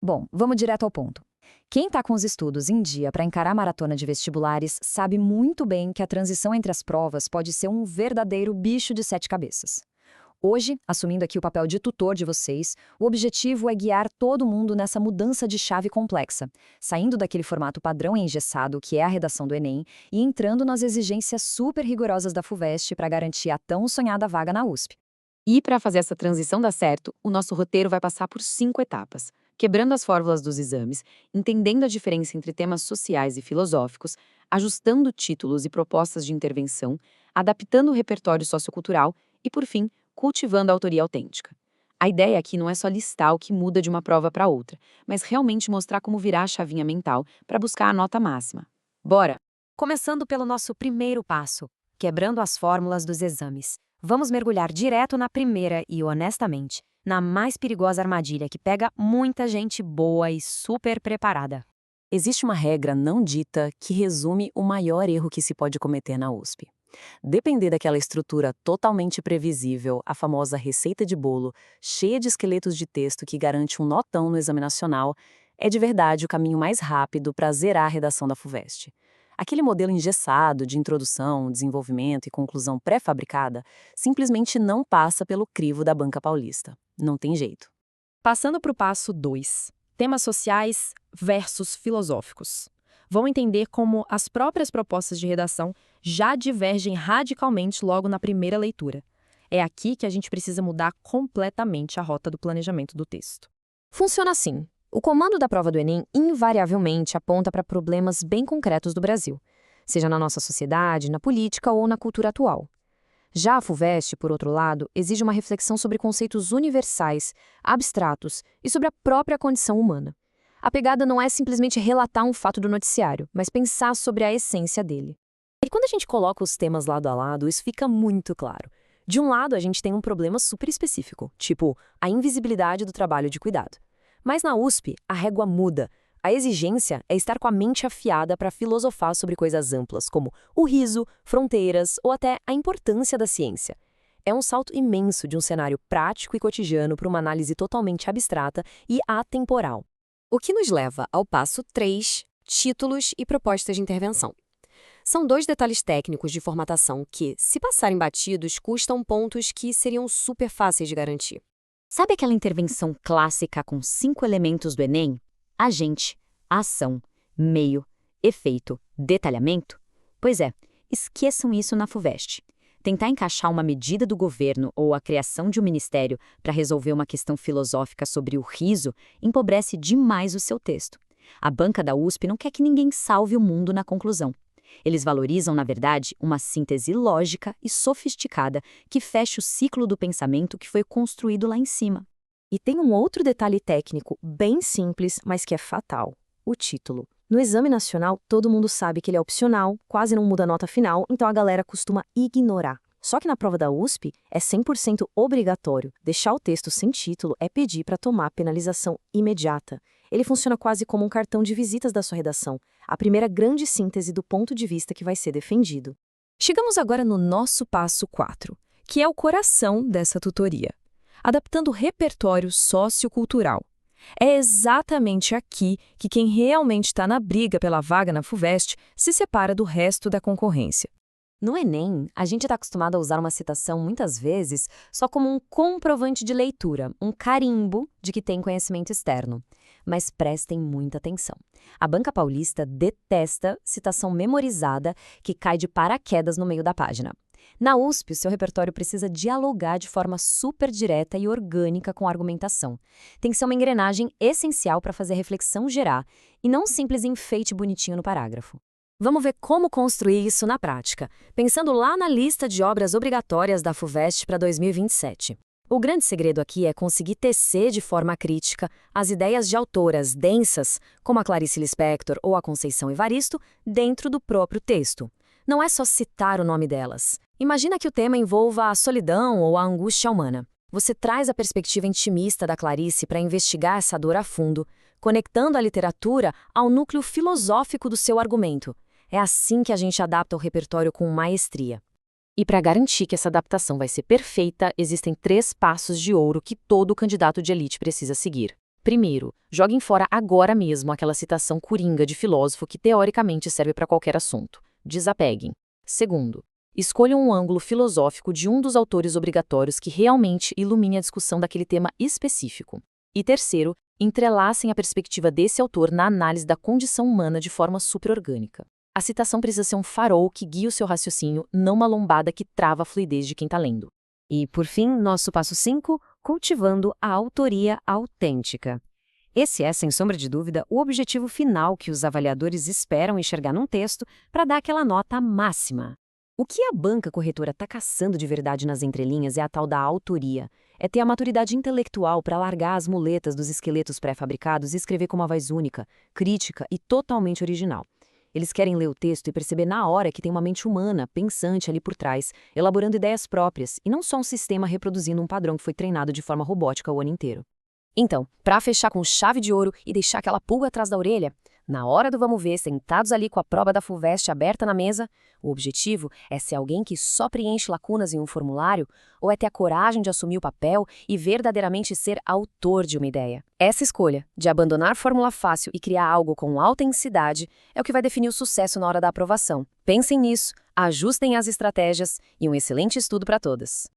Bom, vamos direto ao ponto. Quem está com os estudos em dia para encarar a maratona de vestibulares sabe muito bem que a transição entre as provas pode ser um verdadeiro bicho de sete cabeças. Hoje, assumindo aqui o papel de tutor de vocês, o objetivo é guiar todo mundo nessa mudança de chave complexa, saindo daquele formato padrão e engessado que é a redação do Enem e entrando nas exigências super rigorosas da FUVEST para garantir a tão sonhada vaga na USP. E para fazer essa transição dar certo, o nosso roteiro vai passar por 5 etapas, quebrando as fórmulas dos exames, entendendo a diferença entre temas sociais e filosóficos, ajustando títulos e propostas de intervenção, adaptando o repertório sociocultural e, por fim, cultivando a autoria autêntica. A ideia aqui não é só listar o que muda de uma prova para outra, mas realmente mostrar como virar a chavinha mental para buscar a nota máxima. Bora! Começando pelo nosso primeiro passo, quebrando as fórmulas dos exames. Vamos mergulhar direto na primeira e, honestamente, na mais perigosa armadilha que pega muita gente boa e super preparada. Existe uma regra não dita que resume o maior erro que se pode cometer na USP. Depender daquela estrutura totalmente previsível, a famosa receita de bolo, cheia de esqueletos de texto que garante um notão no exame nacional, é de verdade o caminho mais rápido para zerar a redação da FUVEST. Aquele modelo engessado de introdução, desenvolvimento e conclusão pré-fabricada simplesmente não passa pelo crivo da banca paulista. Não tem jeito. Passando para o passo 2, temas sociais versus filosóficos. Vão entender como as próprias propostas de redação já divergem radicalmente logo na primeira leitura. É aqui que a gente precisa mudar completamente a rota do planejamento do texto. Funciona assim. O comando da prova do Enem invariavelmente aponta para problemas bem concretos do Brasil, seja na nossa sociedade, na política ou na cultura atual. Já a FUVEST, por outro lado, exige uma reflexão sobre conceitos universais, abstratos e sobre a própria condição humana. A pegada não é simplesmente relatar um fato do noticiário, mas pensar sobre a essência dele. E quando a gente coloca os temas lado a lado, isso fica muito claro. De um lado, a gente tem um problema super específico, tipo a invisibilidade do trabalho de cuidado. Mas na USP, a régua muda. A exigência é estar com a mente afiada para filosofar sobre coisas amplas, como o riso, fronteiras ou até a importância da ciência. É um salto imenso de um cenário prático e cotidiano para uma análise totalmente abstrata e atemporal. O que nos leva ao passo 3, títulos e propostas de intervenção. São 2 detalhes técnicos de formatação que, se passarem batidos, custam pontos que seriam super fáceis de garantir. Sabe aquela intervenção clássica com 5 elementos do Enem? Agente, ação, meio, efeito, detalhamento? Pois é, esqueçam isso na FUVEST. Tentar encaixar uma medida do governo ou a criação de um ministério para resolver uma questão filosófica sobre o riso empobrece demais o seu texto. A banca da USP não quer que ninguém salve o mundo na conclusão. Eles valorizam, na verdade, uma síntese lógica e sofisticada que feche o ciclo do pensamento que foi construído lá em cima. E tem um outro detalhe técnico bem simples, mas que é fatal: o título. No Exame Nacional, todo mundo sabe que ele é opcional, quase não muda a nota final, então a galera costuma ignorar. Só que na prova da USP, é 100% obrigatório. Deixar o texto sem título é pedir para tomar penalização imediata. Ele funciona quase como um cartão de visitas da sua redação, a primeira grande síntese do ponto de vista que vai ser defendido. Chegamos agora no nosso passo 4, que é o coração dessa tutoria: adaptando o repertório sociocultural. É exatamente aqui que quem realmente está na briga pela vaga na FUVEST se separa do resto da concorrência. No Enem, a gente está acostumado a usar uma citação muitas vezes só como um comprovante de leitura, um carimbo de que tem conhecimento externo. Mas prestem muita atenção. A banca paulista detesta citação memorizada que cai de paraquedas no meio da página. Na USP, o seu repertório precisa dialogar de forma super direta e orgânica com a argumentação. Tem que ser uma engrenagem essencial para fazer a reflexão gerar e não um simples enfeite bonitinho no parágrafo. Vamos ver como construir isso na prática, pensando lá na lista de obras obrigatórias da FUVEST para 2027. O grande segredo aqui é conseguir tecer de forma crítica as ideias de autoras densas, como a Clarice Lispector ou a Conceição Evaristo, dentro do próprio texto. Não é só citar o nome delas. Imagina que o tema envolva a solidão ou a angústia humana. Você traz a perspectiva intimista da Clarice para investigar essa dor a fundo, conectando a literatura ao núcleo filosófico do seu argumento. É assim que a gente adapta o repertório com maestria. E para garantir que essa adaptação vai ser perfeita, existem 3 passos de ouro que todo candidato de elite precisa seguir. Primeiro, joguem fora agora mesmo aquela citação coringa de filósofo que teoricamente serve para qualquer assunto. Desapeguem. Segundo, escolham um ângulo filosófico de um dos autores obrigatórios que realmente ilumine a discussão daquele tema específico. E terceiro, entrelacem a perspectiva desse autor na análise da condição humana de forma superorgânica. A citação precisa ser um farol que guia o seu raciocínio, não uma lombada que trava a fluidez de quem está lendo. E, por fim, nosso passo 5, cultivando a autoria autêntica. Esse é, sem sombra de dúvida, o objetivo final que os avaliadores esperam enxergar num texto para dar aquela nota máxima. O que a banca corretora está caçando de verdade nas entrelinhas é a tal da autoria. É ter a maturidade intelectual para largar as muletas dos esqueletos pré-fabricados e escrever com uma voz única, crítica e totalmente original. Eles querem ler o texto e perceber na hora que tem uma mente humana, pensante ali por trás, elaborando ideias próprias, e não só um sistema reproduzindo um padrão que foi treinado de forma robótica o ano inteiro. Então, para fechar com chave de ouro e deixar aquela pulga atrás da orelha, na hora do vamos ver, sentados ali com a prova da FUVEST aberta na mesa, o objetivo é ser alguém que só preenche lacunas em um formulário ou é ter a coragem de assumir o papel e verdadeiramente ser autor de uma ideia. Essa escolha de abandonar fórmula fácil e criar algo com autenticidade é o que vai definir o sucesso na hora da aprovação. Pensem nisso, ajustem as estratégias e um excelente estudo para todas.